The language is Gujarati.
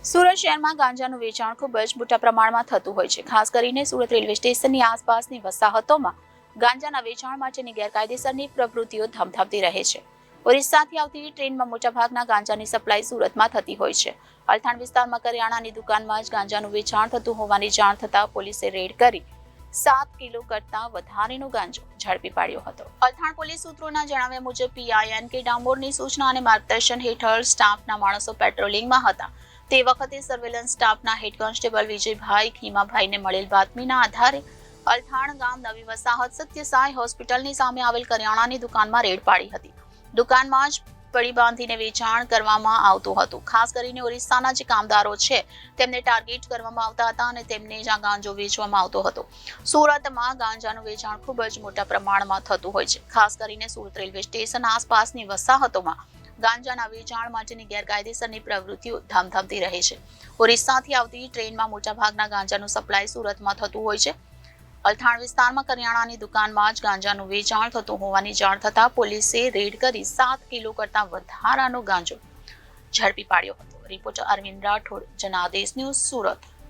સુરત શહેરમાં ગાંજાનું વેચાણ ખૂબ જ મોટા પ્રમાણમાં થતું હોય છે. ખાસ કરીને સુરત રેલવે સ્ટેશનની આસપાસની વસાહતોમાં ગાંજાના વેચાણ માટેની ગેરકાયદેસરની પ્રવૃત્તિઓ ધમધમતી રહે છે. ઓરિસ્સાથી આવતી ટ્રેનમાં મોટાભાગના ગાંજાની સપ્લાય સુરતમાં થતી હોય છે. અલથાણ વિસ્તારમાં કરિયાણાની દુકાનમાં જ ગાંજાનું વેચાણ થતું હોવાની જાણ થતાં પોલીસે રેડ કરી 7 કિલો કરતાં વધારેનો ગાંજો ઝડપી પાડ્યો હતો. અલથાણ પોલીસ સૂત્રોના જણાવ્યા મુજબ પીઆઈએન કે ડામોરની સૂચના અને માર્ગદર્શન હેઠળ સ્ટાફના માણસો પેટ્રોલિંગમાં હતા. તે વખતે સર્વેલન્સ સ્ટાફના હેડ કોન્સ્ટેબલ વિજયભાઈ ખીમાભાઈને મળેલ બાતમીના આધારે અલથાણ ગામ નવી વસાહત સત્યસાઈ હોસ્પિટલની સામે આવેલ કરિયાણાની દુકાનમાં રેડ પાડી હતી. દુકાનમાં જ પડી બાંધીને વેચાણ કરવામાં આવતું હતું. ખાસ કરીને ઓરિસ્સાના જે કામદારો છે તેમને ટાર્ગેટ કરવામાં આવતા હતા અને તેમને જ આ ગાંજો વેચવામાં આવતો હતો. સુરતમાં ગાંજાનું વેચાણ ખૂબ જ મોટા પ્રમાણમાં થતું હોય છે. ખાસ કરીને સુરત રેલવે સ્ટેશન આસપાસની વસાહતોમાં ગાંજાના વેચાણ માટેની ગેરકાયદેસરની પ્રવૃત્તિઓ ધમધમતી રહે છે. ઓરિસ્સાથી આવતી ટ્રેનમાં મોટાભાગના ગાંજાનું સપ્લાય સુરતમાં થતું હોય છે. અલથાણ વિસ્તારમાં કરિયાણાની દુકાનમાં જ ગાંજાનું વેચાણ થતું હોવાની જાણ થતાં પોલીસે રેડ કરી 7 કિલો કરતાં વધારાનો ગાંજો ઝડપી પાડ્યો હતો. Reporter Arvind Rathod, Janadesh news, Surat.